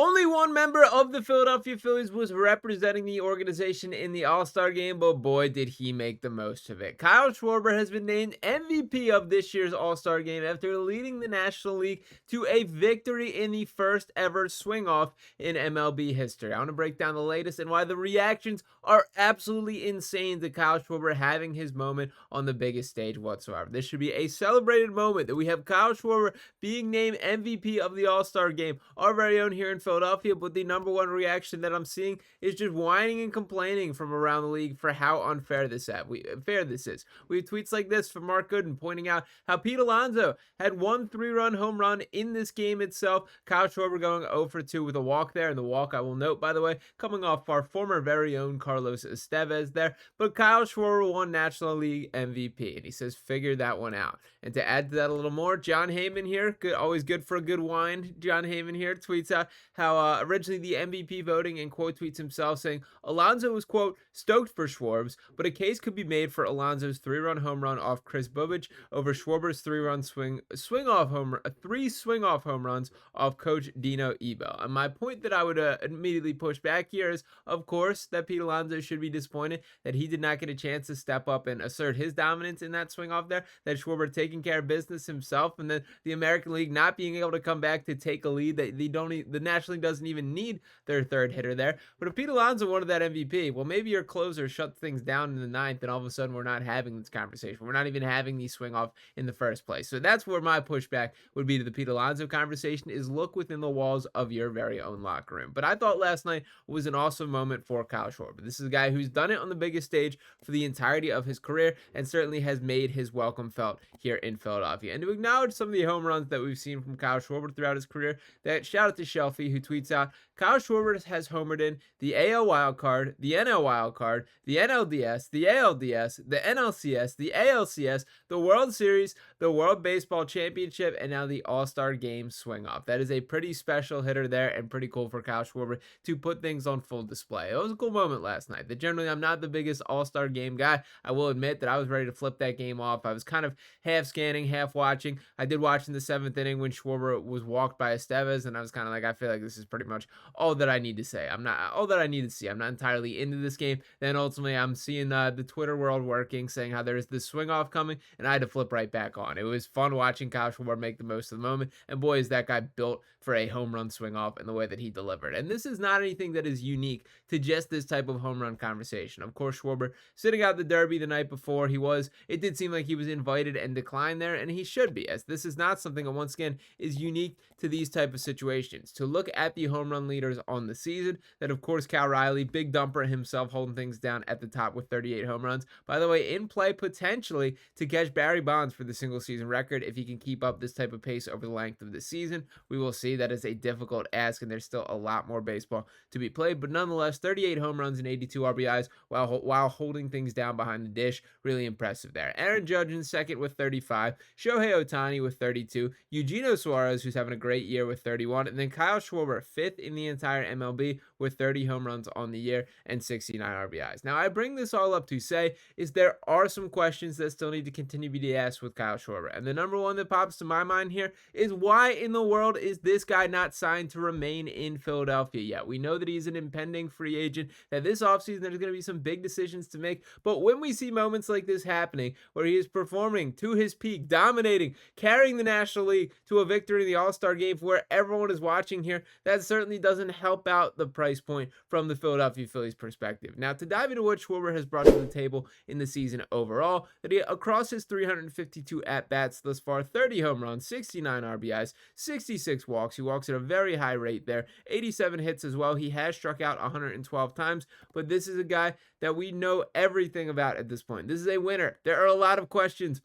Only one member of the Philadelphia Phillies was representing the organization in the All-Star game, but boy, did he make the most of it. Kyle Schwarber has been named MVP of this year's All-Star game after leading the National League to a victory in the first ever swing-off in MLB history. I want to break down the latest and why the reactions are absolutely insane to Kyle Schwarber having his moment on the biggest stage whatsoever. This should be a celebrated moment that we have Kyle Schwarber being named MVP of the All-Star game, our very own here in Philadelphia, but the number one reaction that I'm seeing is just whining and complaining from around the league for how unfair this is. We have tweets like this from Mark Gooden pointing out how Pete Alonso had one 3-run home run in this game itself. Kyle Schwarber going 0 for 2 with a walk there, and the walk, I will note, by the way, coming off our former very own Carlos Estevez there. But Kyle Schwarber won National League MVP, and he says figure that one out. And to add to that a little more, John Heyman here, always good for a good whine. John Heyman here tweets out how originally the MVP voting, and quote tweets himself saying Alonso was, quote, stoked for Schwarbs, but a case could be made for Alonso's 3-run home run off Chris Bubic over Schwarber's 3-run three swing-off home runs off Coach Dino Ebel. And my point that I would immediately push back here is, of course, that Pete Alonso should be disappointed that he did not get a chance to step up and assert his dominance in that swing-off there, that Schwarber taking care of business himself, and then the American League not being able to come back to take a lead that the National League doesn't even need their third hitter there. But if Pete Alonso wanted that MVP, well, maybe your closer shut things down in the ninth, and all of a sudden we're not having this conversation. We're not even having these swing off in the first place. So that's where my pushback would be to the Pete Alonso conversation, is look within the walls of your very own locker room. But I thought last night was an awesome moment for Kyle Schwarber. This is a guy who's done it on the biggest stage for the entirety of his career, and certainly has made his welcome felt here in Philadelphia. And to acknowledge some of the home runs that we've seen from Kyle Schwarber throughout his career, that shout out to Shelfie, who tweets out, Kyle Schwarber has homered in the AL wildcard, the NL wildcard, the NLDS, the ALDS, the NLCS, the ALCS, the World Series, the World Baseball Championship, and now the All-Star Game swing-off. That is a pretty special hitter there, and pretty cool for Kyle Schwarber to put things on full display. It was a cool moment last night. That generally I'm not the biggest All-Star Game guy. I will admit that I was ready to flip that game off. I was kind of half scanning, half watching. I did watch in the 7th inning when Schwarber was walked by Estevez, and I was kind of like, I feel like this is pretty much all that I need to say. I'm not entirely into this game. Then ultimately I'm seeing the Twitter world working, saying how there's this swing off coming, and I had to flip right back on. It was fun watching Kyle Schwarber make the most of the moment, and boy, is that guy built for a home run swing off in the way that he delivered. And this is not anything that is unique to just this type of home run conversation. Of course, Schwarber sitting out the Derby the night before, it did seem like he was invited and declined there, and he should be, as this is not something that once again is unique to these type of situations. To look at the home run leaders on the season, that of course Cal Riley, big dumper himself, holding things down at the top with 38 home runs. By the way, in play potentially to catch Barry Bonds for the single season record if he can keep up this type of pace over the length of the season. We will see. That is a difficult ask, and there's still a lot more baseball to be played, but nonetheless, 38 home runs and 82 RBIs while holding things down behind the dish. Really impressive there. Aaron Judge in second with 35, Shohei Ohtani with 32, Eugenio Suarez, who's having a great year, with 31, and then Kyle Schwarber, fifth in the entire MLB with 30 home runs on the year and 69 RBIs. Now, I bring this all up to say is there are some questions that still need to continue to be asked with Kyle Schwarber, and the number one that pops to my mind here is why in the world is this guy not signed to remain in Philadelphia yet? We know that he's an impending free agent, that this offseason there's going to be some big decisions to make, but when we see moments like this happening, where he is performing to his peak, dominating, carrying the National League to a victory in the All-Star game where everyone is watching here, that certainly doesn't help out the price point from the Philadelphia Phillies perspective. Now, to dive into what Schwarber has brought to the table in the season overall, that he, across his 352 at-bats thus far, 30 home runs, 69 RBIs, 66 walks. He walks at a very high rate there, 87 hits as well. He has struck out 112 times, but this is a guy that we know everything about at this point. This is a winner. There are a lot of questions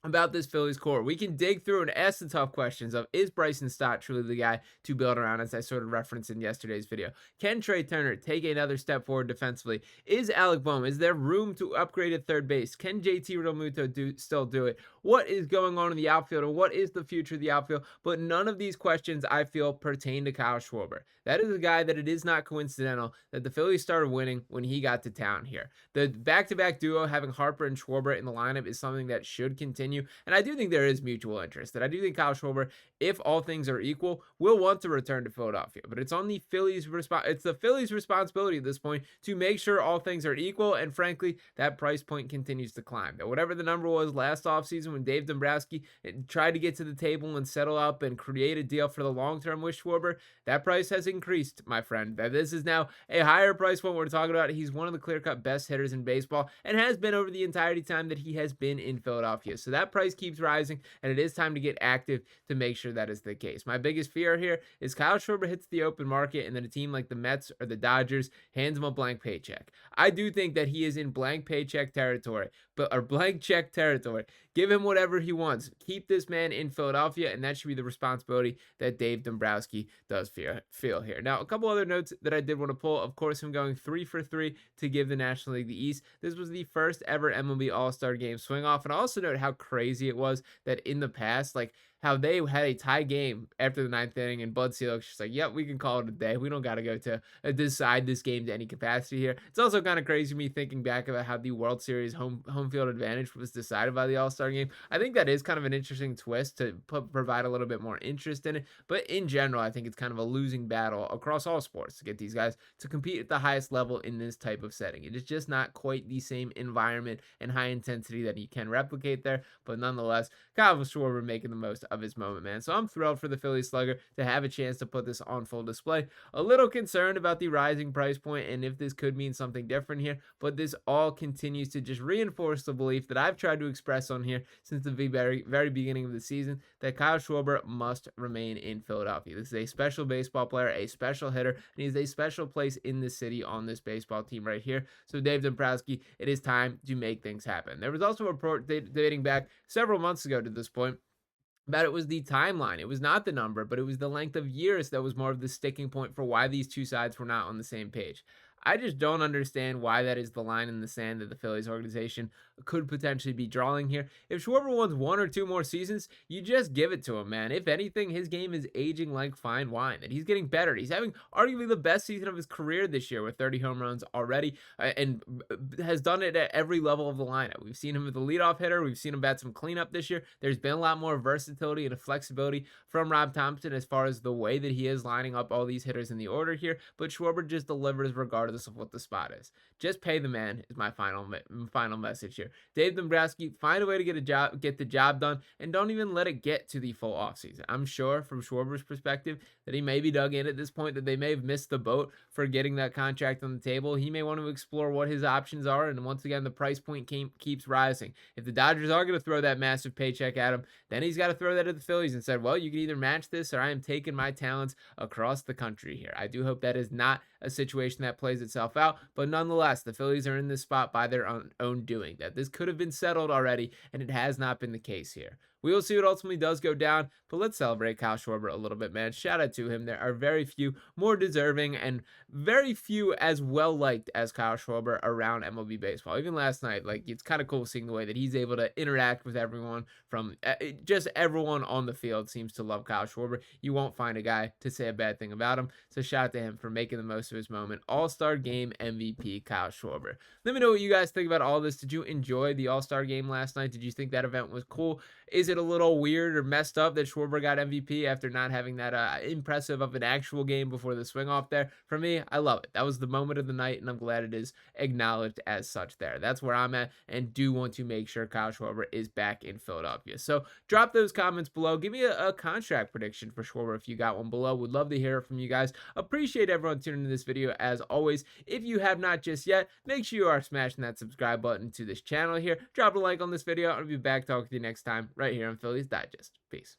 about this Phillies core. We can dig through and ask the tough questions of, is Bryson Stott truly the guy to build around, as I sort of referenced in yesterday's video? Can Trey Turner take another step forward defensively? Is Alec Bohm, is there room to upgrade at third base? Can JT Realmuto still do it? What is going on in the outfield, and what is the future of the outfield? But none of these questions, I feel, pertain to Kyle Schwarber. That is a guy that it is not coincidental that the Phillies started winning when he got to town here. The back-to-back duo, having Harper and Schwarber in the lineup, is something that should continue continue. And I do think there is mutual interest. That I do think Kyle Schwarber, if all things are equal, will want to return to Philadelphia. But it's on the it's the Phillies' responsibility at this point to make sure all things are equal. And frankly, that price point continues to climb. That whatever the number was last offseason when Dave Dombrowski tried to get to the table and settle up and create a deal for the long term with Schwarber, that price has increased, my friend. That this is now a higher price point we're talking about. He's one of the clear-cut best hitters in baseball and has been over the entirety time that he has been in Philadelphia. So that price keeps rising, and it is time to get active to make sure that is the case. My biggest fear here is Kyle Schwarber hits the open market and then a team like the Mets or the Dodgers hands him a blank paycheck. I do think that he is in blank paycheck territory, or blank check territory. Give him whatever he wants. Keep this man in Philadelphia, and that should be the responsibility that Dave Dombrowski does feel here. Now, a couple other notes that I did want to pull. Of course, him going 3 for 3 to give the National League the East. This was the first ever MLB All-Star game swing off, and I also note how crazy it was that in the past, like how they had a tie game after the 9th inning, and Bud Selig's just like, yep, we can call it a day. We don't got to go to decide this game to any capacity here. It's also kind of crazy me thinking back about how the World Series home field advantage was decided by the All-Star game. I think that is kind of an interesting twist to provide a little bit more interest in it. But in general, I think it's kind of a losing battle across all sports to get these guys to compete at the highest level in this type of setting. It is just not quite the same environment and high intensity that you can replicate there. But nonetheless, Kyle Schwarber making the most of his moment, man. So I'm thrilled for the Phillies slugger to have a chance to put this on full display. A little concerned about the rising price point and if this could mean something different here, but this all continues to just reinforce the belief that I've tried to express on here since the very beginning of the season, that Kyle Schwarber must remain in Philadelphia. This is a special baseball player, a special hitter, and he's a special place in the city on this baseball team right here. So Dave Dombrowski, it is time to make things happen. There was also a report dating back several months ago to this point that it was the timeline. It was not the number, but it was the length of years that was more of the sticking point for why these two sides were not on the same page. I just don't understand why that is the line in the sand that the Phillies organization could potentially be drawing here. If Schwarber wants 1 or 2 more seasons, you just give it to him, man. If anything, his game is aging like fine wine, that he's getting better. He's having arguably the best season of his career this year with 30 home runs already, and has done it at every level of the lineup. We've seen him with the leadoff hitter. We've seen him bat some cleanup this year. There's been a lot more versatility and flexibility from Rob Thomson as far as the way that he is lining up all these hitters in the order here, but Schwarber just delivers regardless of what the spot is. Just pay the man is my final message here. Dave Dombrowski, find a way to get the job done, and don't even let it get to the full offseason. I'm sure from Schwarber's perspective that he may be dug in at this point, that they may have missed the boat for getting that contract on the table. He may want to explore what his options are, and once again, the price point keeps rising. If the Dodgers are going to throw that massive paycheck at him, then he's got to throw that at the Phillies and said, well, you can either match this or I am taking my talents across the country here. I do hope that is not a situation that plays itself out, but nonetheless, the Phillies are in this spot by their own doing. That this could have been settled already, and it has not been the case here. We will see what ultimately does go down, but let's celebrate Kyle Schwarber a little bit, man. Shout out to him. There are very few more deserving and very few as well liked as Kyle Schwarber around MLB baseball. Even last night, like, it's kind of cool seeing the way that he's able to interact with everyone from just everyone on the field seems to love Kyle Schwarber. You won't find a guy to say a bad thing about him. So shout out to him for making the most of his moment. All-Star Game MVP Kyle Schwarber. Let me know what you guys think about all this. Did you enjoy the All-Star Game last night? Did you think that event was cool? Is it a little weird or messed up that Schwarber got MVP after not having that impressive of an actual game before the swing off there? For me, I love it. That was the moment of the night, and I'm glad it is acknowledged as such there. That's where I'm at, and do want to make sure Kyle Schwarber is back in Philadelphia. So drop those comments below. Give me a contract prediction for Schwarber if you got one below. Would love to hear it from you guys. Appreciate everyone tuning into this video as always. If you have not just yet, make sure you are smashing that subscribe button to this channel here. Drop a like on this video. I'll be back talking to you next time right here on Phillies Digest. Peace.